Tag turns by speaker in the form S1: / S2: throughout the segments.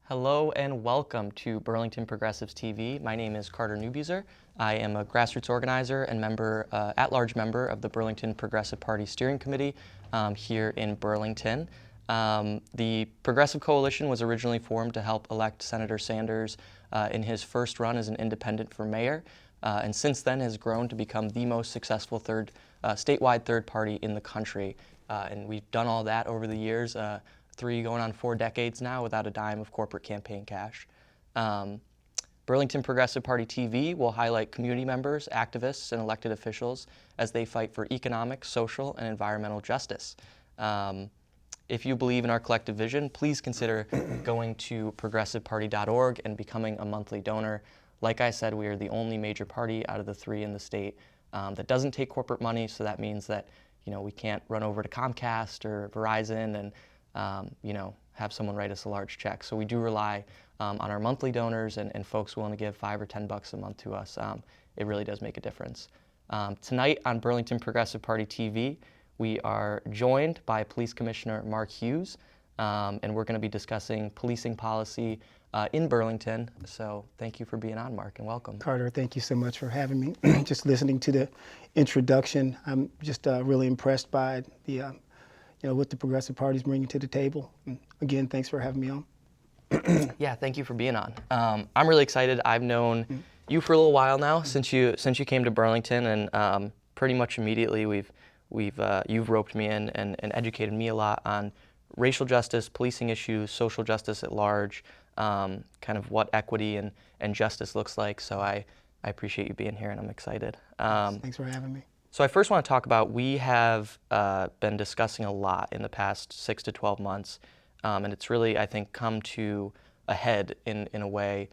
S1: Hello and welcome to Burlington Progressives TV. My name is Carter Neubieser. I am a grassroots organizer and at-large member of the Burlington Progressive Party Steering Committee here in Burlington. The Progressive Coalition was originally formed to help elect Senator Sanders in his first run as an independent for mayor, and since then has grown to become the most successful statewide third party in the country. And we've done all that over the years. 3 going on 4 decades now without a dime of corporate campaign cash. Burlington Progressive Party TV will highlight community members, activists, and elected officials as they fight for economic, social, and environmental justice. If you believe in our collective vision, please consider going to progressiveparty.org and becoming a monthly donor. Like I said, we are the only major party out of the 3 in the state that doesn't take corporate money, so that means that we can't run over to Comcast or Verizon and have someone write us a large check. So we do rely on our monthly donors and folks willing to give $5 or $10 a month to us. It really does make a difference. Tonight on Burlington Progressive Party TV, we are joined by Police Commissioner Mark Hughes, and we're going to be discussing policing policy in Burlington. So thank you for being on, Mark, and welcome.
S2: Carter, thank you so much for having me. Just listening to the introduction, I'm just really impressed by the what the Progressive Party is bringing to the table. And again, thanks for having me on.
S1: Yeah, thank you for being on. I'm really excited. I've known you for a little while now, since you came to Burlington, and pretty much immediately you've roped me in and educated me a lot on racial justice, policing issues, social justice at large, kind of what equity and justice looks like. So I appreciate you being here, and I'm excited.
S2: Thanks for having me.
S1: So I first want to talk about, we have been discussing a lot in the past 6 to 12 months, and it's really, I think, come to a head in a way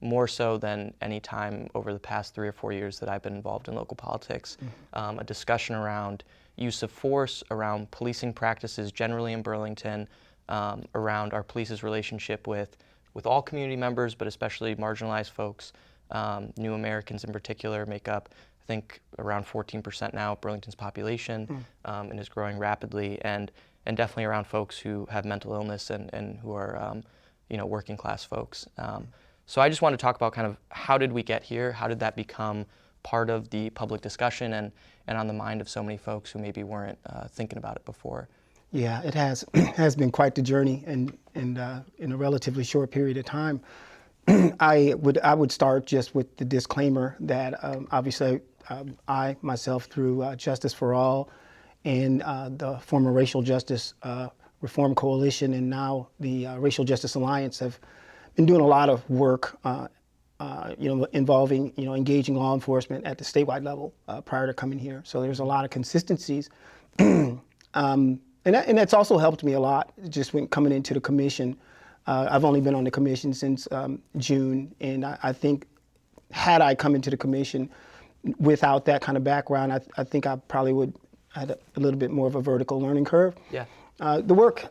S1: more so than any time over the past 3 or 4 years that I've been involved in local politics. A discussion around use of force, around policing practices generally in Burlington, around our police's relationship with all community members, but especially marginalized folks. New Americans in particular make up, I think, around 14% now of Burlington's population, and is growing rapidly, and definitely around folks who have mental illness and who are working class folks. So I just want to talk about kind of how did we get here? How did that become part of the public discussion and on the mind of so many folks who maybe weren't thinking about it before?
S2: Yeah, it has been quite the journey, and in a relatively short period of time. I would start just with the disclaimer that obviously I myself, through Justice for All and the former Racial Justice Reform Coalition and now the Racial Justice Alliance, have been doing a lot of work involving engaging law enforcement at the statewide level prior to coming here. So there's a lot of consistencies, and that's also helped me a lot just when coming into the commission. I've only been on the commission since June, and I think had I come into the commission without that kind of background, I think I probably would have a little bit more of a vertical learning curve.
S1: Yeah.
S2: The work,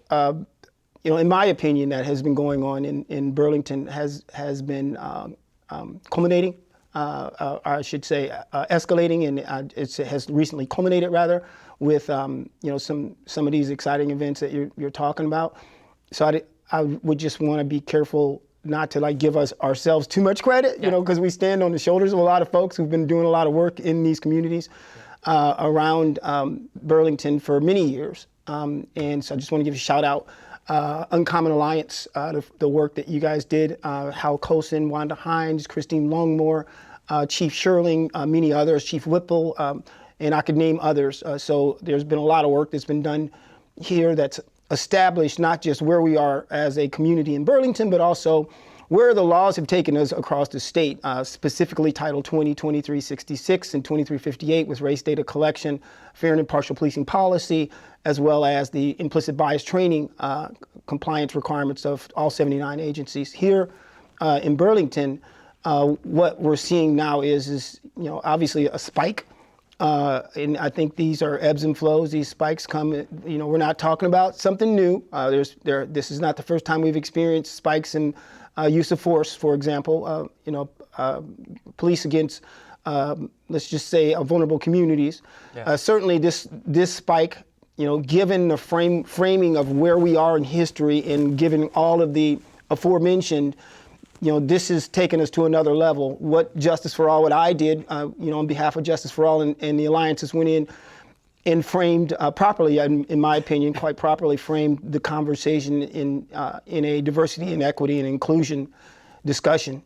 S2: in my opinion, that has been going on in Burlington has been culminating, I should say, escalating, and it has recently culminated rather with some of these exciting events that you're talking about. So I would just want to be careful not to give ourselves too much credit, because we stand on the shoulders of a lot of folks who've been doing a lot of work in these communities around Burlington for many years. And so I just want to give a shout out, Uncommon Alliance, the work that you guys did, Hal Colson, Wanda Hines, Christine Longmore, Chief Sherling, many others, Chief Whipple, and I could name others. So there's been a lot of work that's been done here that's established not just where we are as a community in Burlington, but also where the laws have taken us across the state, specifically Title 20, 2366, and 2358 with race data collection, fair and impartial policing policy, as well as the implicit bias training compliance requirements of all 79 agencies. Here in Burlington, what we're seeing now is obviously a spike. And I think these are ebbs and flows. These spikes come, we're not talking about something new. This is not the first time we've experienced spikes in use of force, for example, police against, let's just say, vulnerable communities.
S1: Yeah.
S2: Certainly this spike given the framing of where we are in history and given all of the aforementioned, this has taken us to another level. What Justice for All, what I did, on behalf of Justice for All and the alliances went in and framed properly, in my opinion, quite properly framed the conversation in a diversity and equity and inclusion discussion.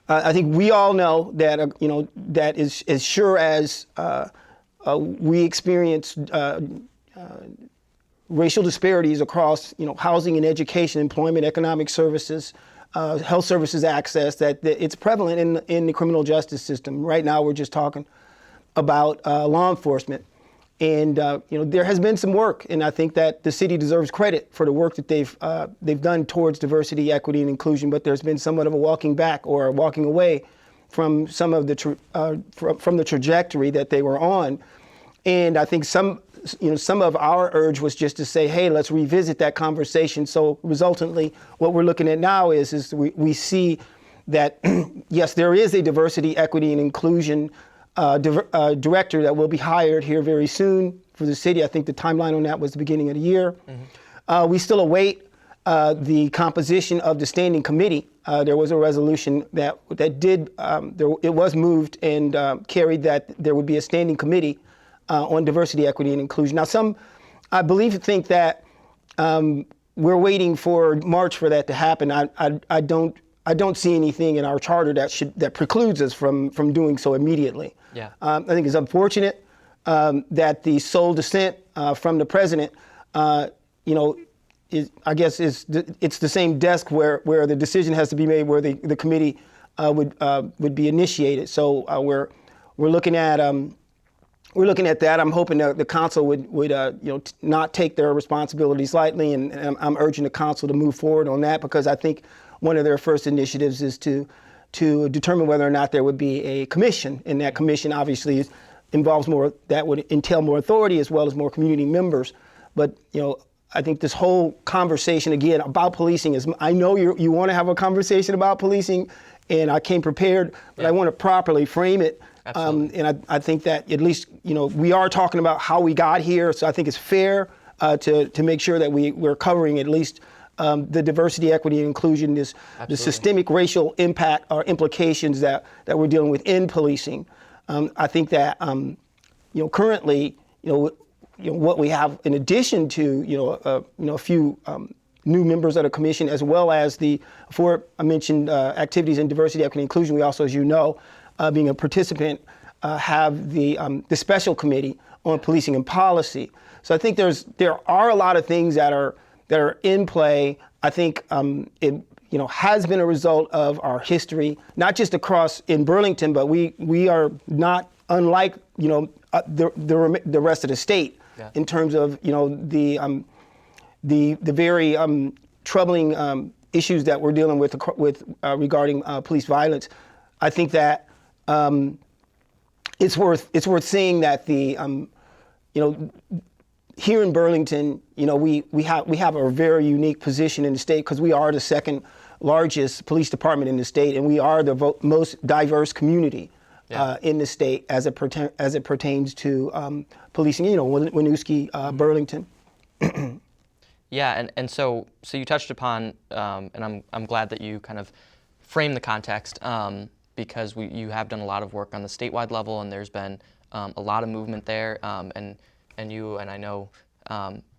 S2: I think we all know that, that is as sure as we experience racial disparities across, housing and education, employment, economic services, health services access, that it's prevalent in the criminal justice system. Right now, we're just talking about law enforcement. And there has been some work, and I think that the city deserves credit for the work that they've done towards diversity, equity, and inclusion. But there's been somewhat of a walking back or walking away from some of the from the trajectory that they were on. And I think some of our urge was just to say, hey, let's revisit that conversation. So resultantly, what we're looking at now is we see that yes, there is a diversity, equity, and inclusion director that will be hired here very soon for the city. I think the timeline on that was the beginning of the year. Mm-hmm. We still await the composition of the standing committee. There was a resolution that did, it was moved and carried that there would be a standing committee on diversity, equity, and inclusion. Now, some, I believe, think that we're waiting for March for that to happen. I don't see anything in our charter that precludes us from doing so immediately.
S1: Yeah.
S2: I think it's unfortunate that the sole dissent from the president, it's the same desk where the decision has to be made, where the committee would be initiated. So we're looking at that. I'm hoping that the council would not take their responsibilities lightly, and I'm urging the council to move forward on that, because I think one of their first initiatives is to determine whether or not there would be a commission, and that commission obviously involves more, that would entail more authority as well as more community members. But I think this whole conversation again about policing is, I know you want to have a conversation about policing, and I came prepared, but I want to properly frame it. And I think that at least we are talking about how we got here, so I think it's fair to make sure that we're covering at least the diversity, equity, and inclusion, the systemic racial impact or implications that we're dealing with in policing. I think that currently what we have in addition to a few new members of the commission, as well as the aforementioned activities in diversity, equity, and inclusion, we also, as you know, being a participant, have the special committee on policing and policy. So I think there are a lot of things that are in play. I think it has been a result of our history, not just across in Burlington, but we are not unlike the rest of the state in terms of the very troubling issues that we're dealing with regarding police violence. I think that it's worth saying that here in Burlington, we have a very unique position in the state, because we are the second largest police department in the state, and we are the most diverse community in the state as it pertains to policing. Winooski, Burlington.
S1: Yeah, and so you touched upon, and I'm glad that you kind of framed the context, because you have done a lot of work on the statewide level, and there's been a lot of movement there, and you, and I know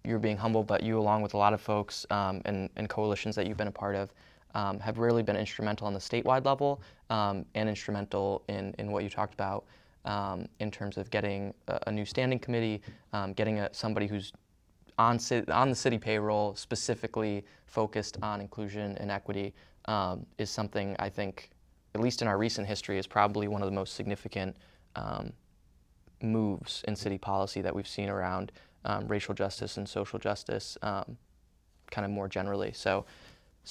S1: you're being humble, but you, along with a lot of folks and coalitions that you've been a part of, have really been instrumental on the statewide level, and instrumental in what you talked about in terms of getting a new standing committee, getting somebody who's on the city payroll, specifically focused on inclusion and equity, is something I think, at least in our recent history, is probably one of the most significant moves in city policy that we've seen around racial justice and social justice, kind of more generally. So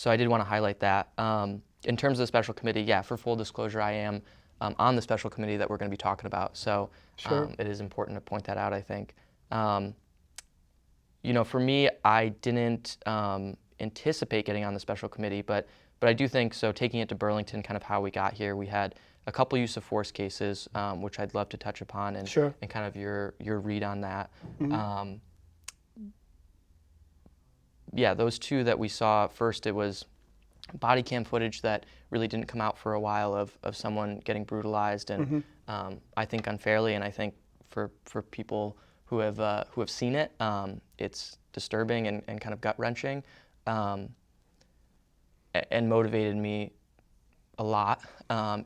S1: I did want to highlight that. In terms of the special committee, for full disclosure, I am on the special committee that we're going to be talking about. So it is important to point that out, I think. For me, I didn't anticipate getting on the special committee, but I do think, so taking it to Burlington, kind of how we got here, we had a couple use of force cases, which I'd love to touch upon, and
S2: Sure.
S1: and kind of your read on that. Yeah, those two that we saw first, it was body cam footage that really didn't come out for a while of someone getting brutalized, and I think unfairly, and I think for people who have seen it, it's disturbing and kind of gut wrenching, and motivated me a lot.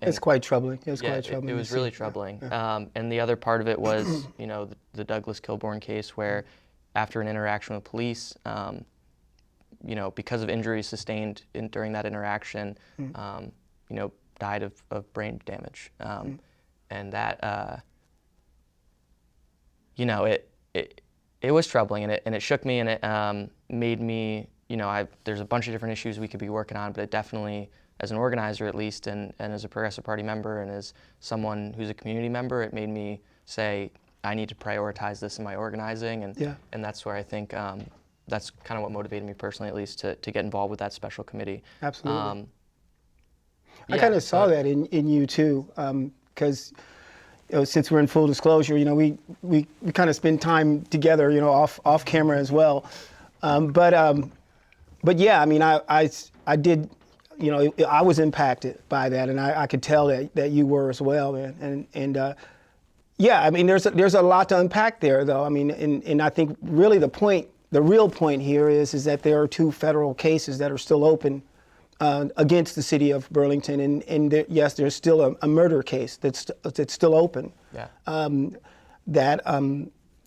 S2: It's quite troubling. It's
S1: Yeah,
S2: quite troubling.
S1: it was really troubling. And the other part of it was, the Douglas Kilbourne case, where after an interaction with police, because of injuries sustained during that interaction, died of brain damage. And that, it was troubling, and it shook me, and it made me, there's a bunch of different issues we could be working on, but it definitely, as an organizer at least, and as a Progressive Party member, and as someone who's a community member, it made me say, I need to prioritize this in my organizing, and that's where I think that's kind of what motivated me personally, at least, to get involved with that special committee.
S2: Absolutely. I kind of saw that in you too, because since we're in full disclosure, we kind of spend time together, off camera as well. But yeah, I mean, I did, I was impacted by that, and I could tell that you were as well, man. And yeah, I mean, there's a lot to unpack there, though. I mean, and I think really the real point here is that there are two federal cases that are still open against the city of Burlington, and yes, there's still a murder case that's still open.
S1: Yeah.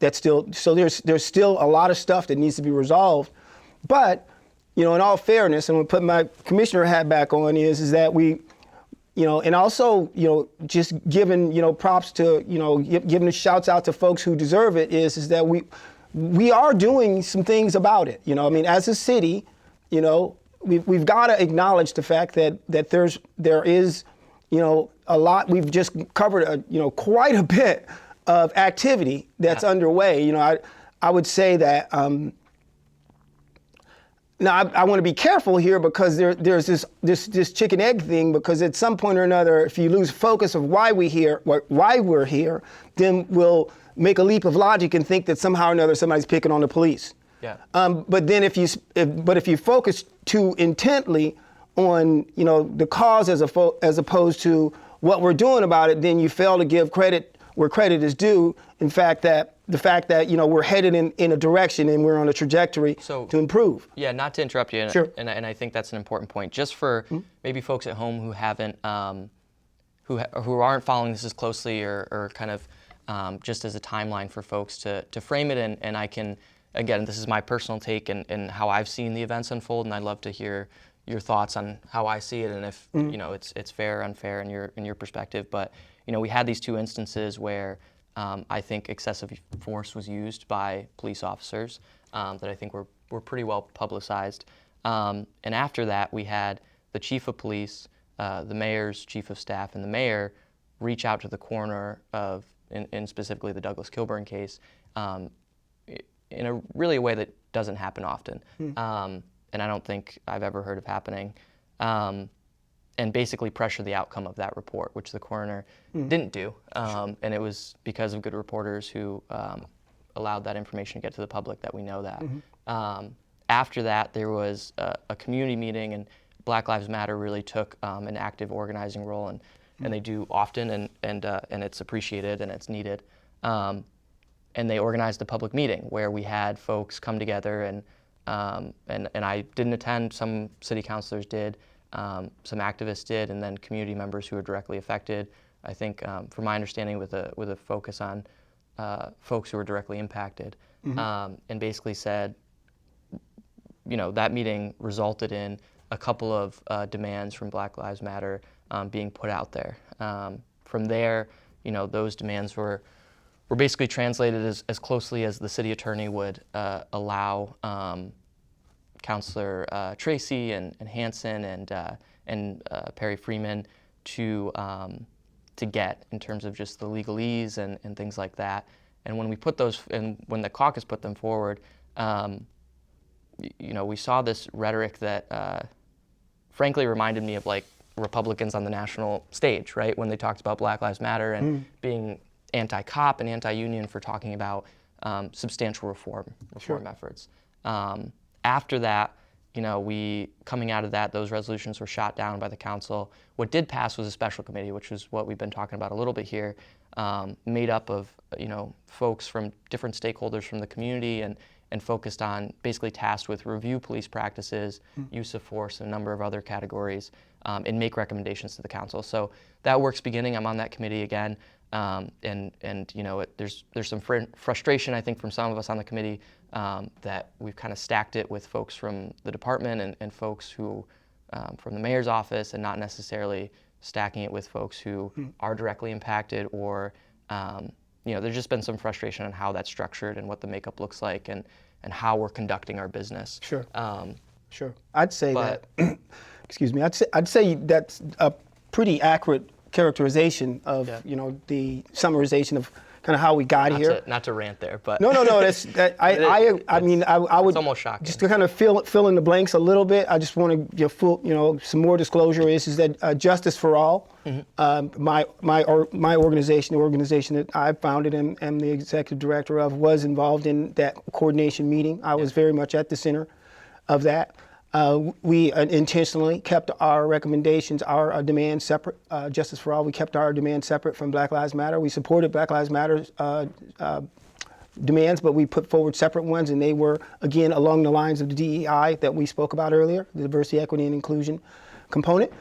S2: That's still, so there's still a lot of stuff that needs to be resolved, but in all fairness, and I'm gonna put my commissioner hat back on, is that we, and also, just giving, props to, giving the shouts out to folks who deserve it, is that we are doing some things about it. I mean, as a city, we've got to acknowledge the fact that there is, a lot. We've just covered, quite a bit of activity that's underway. I would say that. Now, I want to be careful here, because there's this chicken egg thing, because at some point or another, if you lose focus of why we're here, then we'll make a leap of logic and think that somehow or another somebody's picking on the police.
S1: Yeah.
S2: But then if you focus too intently on the cause as opposed to what we're doing about it, then you fail to give credit where credit is due. In fact, the fact that we're headed in a direction and we're on a trajectory to improve.
S1: Yeah, not to interrupt you,
S2: Sure.
S1: and I think that's an important point. Just for maybe folks at home who haven't, who aren't following this as closely, or kind of just as a timeline for folks to frame it, and I can, again, this is my personal take and how I've seen the events unfold, and I'd love to hear your thoughts on how I see it, and if it's fair or unfair in your perspective. But we had these two instances where I think excessive force was used by police officers that I think were pretty well publicized. And after that, we had the chief of police, the mayor's chief of staff, and the mayor reach out to the coroner of, in specifically the Douglas Kilbourne case, in a really a way that doesn't happen often. And I don't think I've ever heard of happening. And basically pressure the outcome of that report, which the coroner didn't do. And it was because of good reporters who allowed that information to get to the public that we know that. After that, there was a community meeting, and Black Lives Matter really took an active organizing role, and they do often, and it's appreciated and it's needed. And they organized a public meeting where we had folks come together, and I didn't attend. Some city councilors did. Some activists did, and then community members who were directly affected. I think, from my understanding, with a focus on folks who were directly impacted, and basically said, that meeting resulted in a couple of demands from Black Lives Matter being put out there. From there, those demands were basically translated as closely as the city attorney would allow Councilor Tracy and Hanson and Perry Freeman to get, in terms of just the legalese and things like that. And when we put those, and when the caucus put them forward, we saw this rhetoric that frankly reminded me of like Republicans on the national stage, right? When they talked about Black Lives Matter and being anti-cop and anti-union for talking about substantial reform efforts. After that, coming out of that, those resolutions were shot down by the council. What did pass was a special committee, which is what we've been talking about a little bit here, made up of folks from different stakeholders from the community and focused on, basically tasked with review police practices, use of force, and a number of other categories, and make recommendations to the council. So that work's beginning. I'm on that committee again, there's some frustration, I think, from some of us on the committee that we've kind of stacked it with folks from the department and folks who from the mayor's office, and not necessarily stacking it with folks who are directly impacted, or there's just been some frustration on how that's structured and what the makeup looks like and how we're conducting our business.
S2: Sure. Sure. I'd say that. Excuse me. I'd say that's a pretty accurate characterization of the summarization of kind of how we got here.
S1: Not to rant there, but
S2: no. I mean, I would,
S1: it's almost shocking.
S2: Just to kind of fill in the blanks a little bit. I just want to give some more disclosure is that Justice for All, my organization, the organization that I founded and am the executive director of, was involved in that coordination meeting. I was very much at the center of that. We intentionally kept our recommendations, our demands separate. Justice for All, we kept our demands separate from Black Lives Matter. We supported Black Lives Matter's demands, but we put forward separate ones, and they were, again, along the lines of the DEI that we spoke about earlier, the diversity, equity, and inclusion component.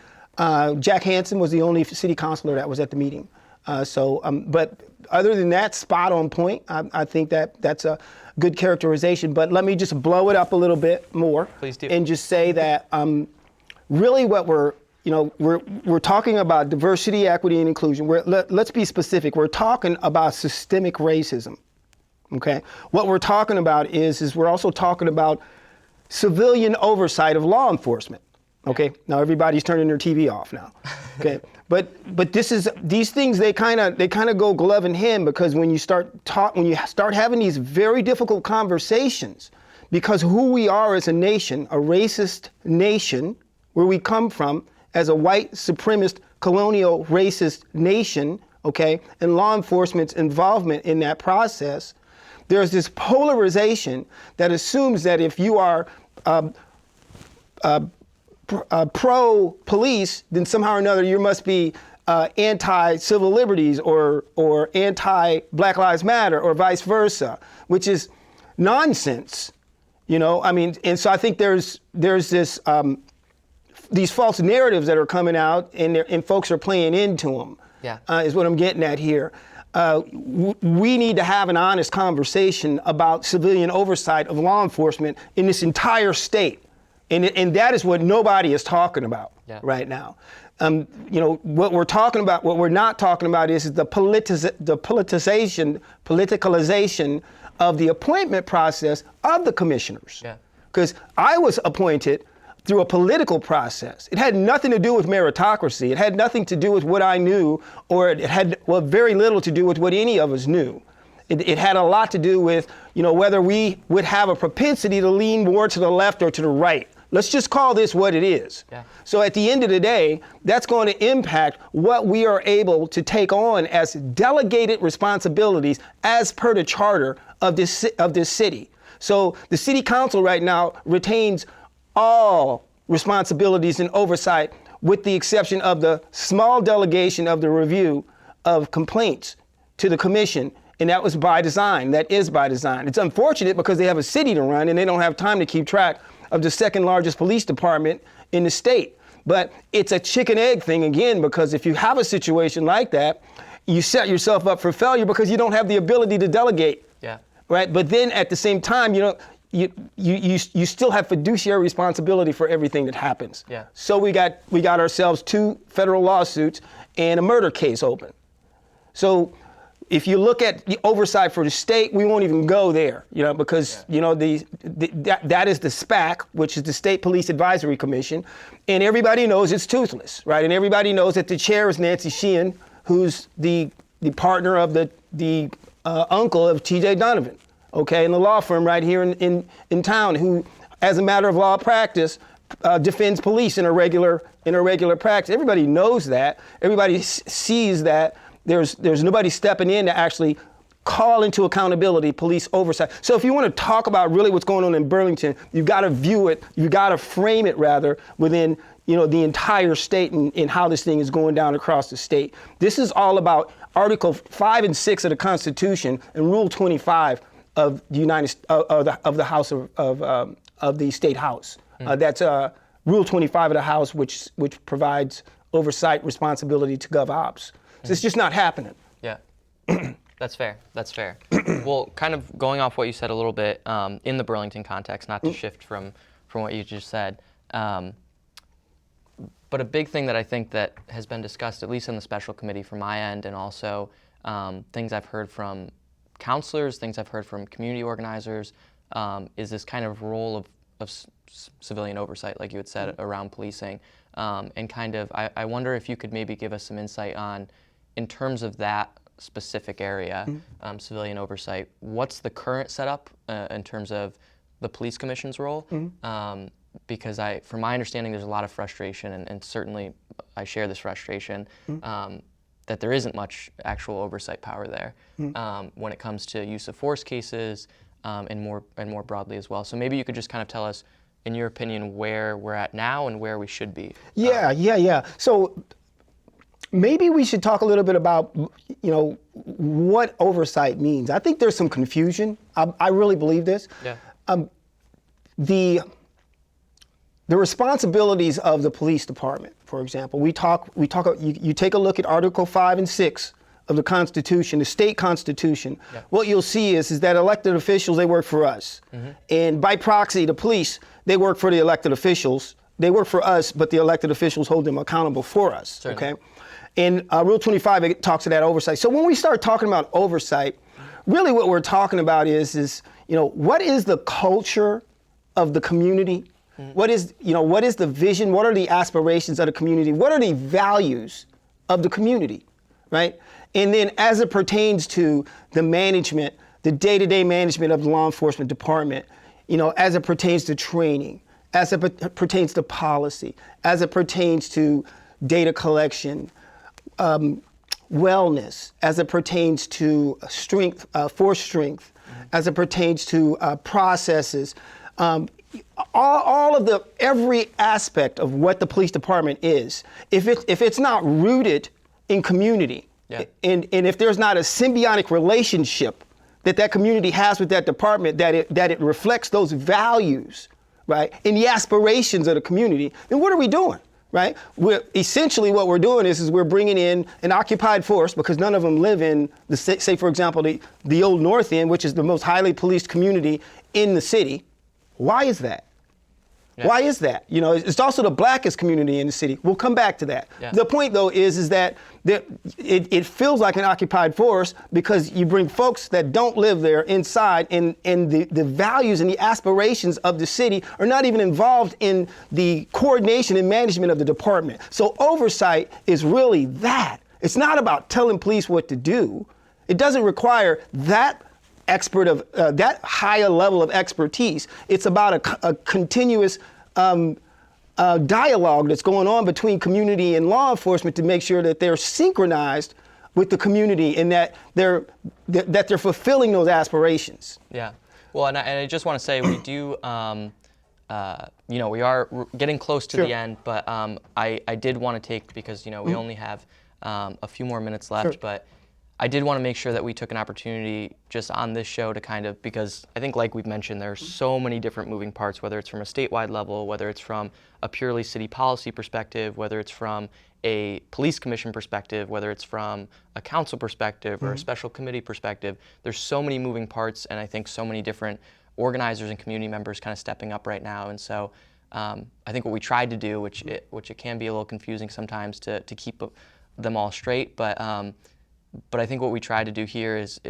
S2: Jack Hansen was the only city councilor that was at the meeting. But other than that, spot on point. I think that's a good characterization, but let me just blow it up a little bit more.
S1: Please do.
S2: And just say that really what we're talking about diversity, equity, and inclusion. Let's be specific. We're talking about systemic racism, okay? What we're talking about is we're also talking about civilian oversight of law enforcement, okay? Now everybody's turning their TV off now, okay? But these things, they kind of go glove in hand, because when you start having these very difficult conversations, because who we are as a nation, a racist nation, where we come from as a white supremacist colonial racist nation, okay, and law enforcement's involvement in that process, there's this polarization that assumes that if you are pro-police, then somehow or another you must be anti-civil liberties or anti-Black Lives Matter or vice versa, which is nonsense, I mean, and so I think there's this these false narratives that are coming out, and folks are playing into them. Is what I'm getting at here. We need to have an honest conversation about civilian oversight of law enforcement in this entire state. And that is what nobody is talking about right now. What we're talking about, what we're not talking about is the politicalization of the appointment process of the commissioners. Because I was appointed through a political process. It had nothing to do with meritocracy. It had nothing to do with what I knew, or it had very little to do with what any of us knew. It had a lot to do with, whether we would have a propensity to lean more to the left or to the right. Let's just call this what it is. So at the end of the day, that's going to impact what we are able to take on as delegated responsibilities as per the charter of this city. So the city council right now retains all responsibilities and oversight, with the exception of the small delegation of the review of complaints to the commission. And that was by design. That is by design. It's unfortunate because they have a city to run and they don't have time to keep track of the second largest police department in the state. But it's a chicken egg thing again, because if you have a situation like that, you set yourself up for failure because you don't have the ability to delegate. Right? But then at the same time, you still have fiduciary responsibility for everything that happens. So we got ourselves 2 federal lawsuits and a murder case open. So if you look at the oversight for the state, we won't even go there, because that is the SPAC, which is the State Police Advisory Commission, and everybody knows it's toothless, right? And everybody knows that the chair is Nancy Sheehan, who's the partner of the uncle of T.J. Donovan, okay, in the law firm right here in town, who, as a matter of law practice, defends police in a regular practice. Everybody knows that. Everybody sees that there's nobody stepping in to actually call into accountability police oversight. So if you want to talk about really what's going on in Burlington, you've got to view it, you've got to frame it rather within the entire state and how this thing is going down across the state. This is all about Article 5 and 6 of the Constitution and Rule 25 of the House of the State House. That's Rule 25 of the House, which provides oversight responsibility to Gov Ops. So it's just not happening.
S1: Yeah. That's fair. That's fair. Well, kind of going off what you said a little bit in the Burlington context, not to shift from what you just said, but a big thing that I think that has been discussed, at least in the special committee from my end, and also things I've heard from counselors, things I've heard from community organizers, is this kind of role of civilian oversight, like you had said, around policing. And kind of, I wonder if you could maybe give us some insight on, in terms of that specific area, civilian oversight, what's the current setup in terms of the police commission's role? Because from my understanding, there's a lot of frustration, and certainly I share this frustration, that there isn't much actual oversight power there when it comes to use of force cases and more broadly as well. So maybe you could just kind of tell us, in your opinion, where we're at now and where we should be.
S2: Yeah. So maybe we should talk a little bit about, what oversight means. I think there's some confusion. I really believe this.
S1: Yeah.
S2: The responsibilities of the police department, for example, you take a look at Article 5 and 6 of the Constitution, the state constitution.
S1: Yeah.
S2: What you'll see is that elected officials, they work for us. And by proxy, the police, they work for the elected officials. They work for us, but the elected officials hold them accountable for us.
S1: Certainly.
S2: Okay. And Rule 25, it talks to that oversight. So when we start talking about oversight, really what we're talking about is what is the culture of the community? What is the vision? What are the aspirations of the community? What are the values of the community, right? And then as it pertains to the management, the day-to-day management of the law enforcement department, as it pertains to training, as it pertains to policy, as it pertains to data collection, wellness, as it pertains to strength, force strength, as it pertains to processes, every aspect of what the police department is, if it's not rooted in community, and if there's not a symbiotic relationship that community has with that department, that it reflects those values, right, and the aspirations of the community, then what are we doing? Right? Essentially what we're doing is we're bringing in an occupied force, because none of them live in, say for example, the Old North End, which is the most highly policed community in the city. Why is that? Yeah. Why is that? It's also the blackest community in the city. We'll come back to that. Yeah. The point, though, is that it feels like an occupied force because you bring folks that don't live there inside, and the values and the aspirations of the city are not even involved in the coordination and management of the department. So oversight is really that. It's not about telling police what to do. It doesn't require that expert of that higher level of expertise. It's about a continuous dialogue that's going on between community and law enforcement to make sure that they're synchronized with the community and that they're fulfilling those aspirations.
S1: Yeah. Well, and I just want to say we do, we are getting close to the end, but I did want to take, because we only have a few more minutes left, but I did want to make sure that we took an opportunity just on this show to kind of, because I think, like we've mentioned, there are so many different moving parts, whether it's from a statewide level, whether it's from a purely city policy perspective, whether it's from a police commission perspective, whether it's from a council perspective or a special committee perspective. There's so many moving parts, and I think so many different organizers and community members kind of stepping up right now. And so I think what we tried to do, which it can be a little confusing sometimes to keep them all straight, but I think what we try to do here is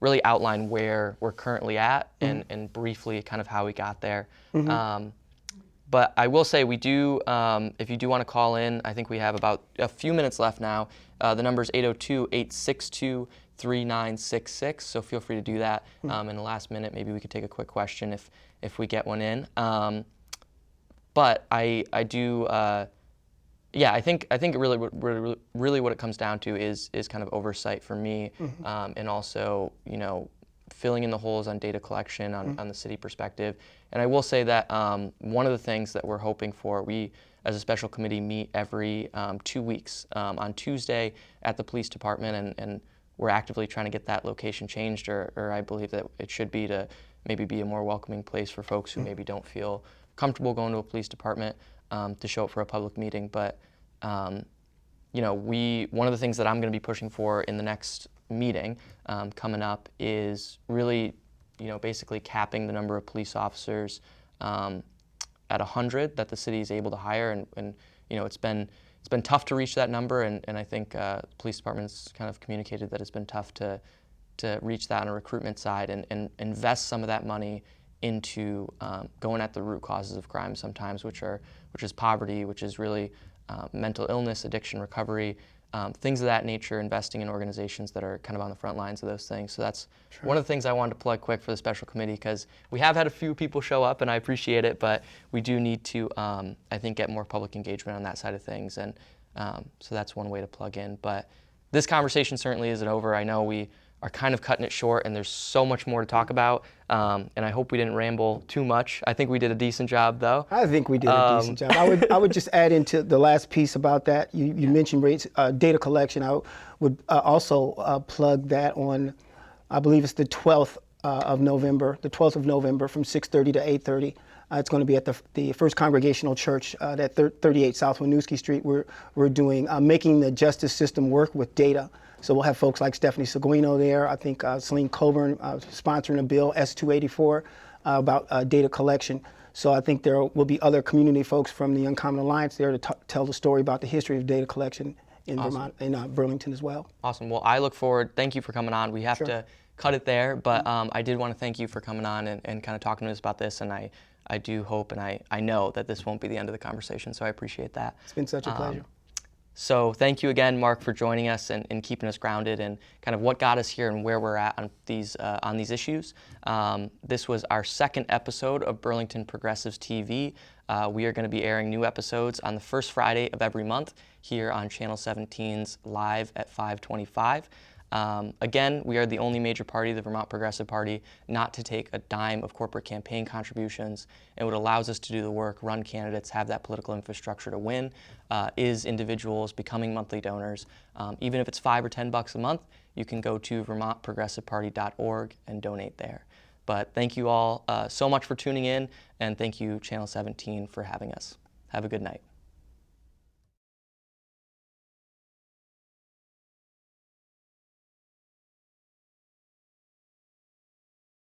S1: really outline where we're currently at and briefly kind of how we got there. But I will say we do, if you do want to call in, I think we have about a few minutes left now. The number is 802-862-3966, so feel free to do that. In the last minute, maybe we could take a quick question if we get one in. but I do. Yeah, I think really what it comes down to is kind of oversight for me, and also filling in the holes on data collection on the city perspective. And I will say that one of the things that we're hoping for, we as a special committee meet every 2 weeks on Tuesday at the police department, and we're actively trying to get that location changed, or I believe that it should be to maybe be a more welcoming place for folks who maybe don't feel comfortable going to a police department to show up for a public meeting. But one of the things that I'm going to be pushing for in the next meeting coming up is really, basically capping the number of police officers at 100 that the city is able to hire, and it's been tough to reach that number, and I think the police department's kind of communicated that it's been tough to reach that on a recruitment side, and invest some of that money into going at the root causes of crime sometimes, which is poverty, which is really mental illness, addiction recovery, things of that nature, investing in organizations that are kind of on the front lines of those things. So that's one of the things I wanted to plug quick for the special committee, because we have had a few people show up, and I appreciate it, but we do need to, I think, get more public engagement on that side of things. And so that's one way to plug in. But this conversation certainly isn't over. I know we are kind of cutting it short, and there's so much more to talk about, and I hope we didn't ramble too much. I think we did a decent job, though.
S2: I think we did a decent job. I would just add into the last piece about that. You mentioned rates, data collection. I would also plug that on, I believe it's the 12th of November, from 6:30 to 8:30. It's going to be at the First Congregational Church at 38 South Winooski Street. We're doing making the justice system work with data. So we'll have folks like Stephanie Seguino there. I think Celine Coburn sponsoring a bill, S284, about data collection. So I think there will be other community folks from the Uncommon Alliance there to tell the story about the history of data collection in Vermont, in Burlington as well.
S1: Awesome. Well, I look forward. Thank you for coming on. We have to cut it there, but I did want to thank you for coming on and kind of talking to us about this. And I do hope, and I know that this won't be the end of the conversation, so I appreciate that.
S2: It's been such a pleasure.
S1: So thank you again, Mark, for joining us and keeping us grounded and kind of what got us here and where we're at on these issues. This was our second episode of Burlington Progressives TV. We are going to be airing new episodes on the first Friday of every month here on Channel 17's Live at 5:25. Again, we are the only major party, the Vermont Progressive Party, not to take a dime of corporate campaign contributions. And what allows us to do the work, run candidates, have that political infrastructure to win, is individuals becoming monthly donors. Even if it's $5 or $10 a month, you can go to vermontprogressiveparty.org and donate there. But thank you all so much for tuning in, and thank you, Channel 17, for having us. Have a good night.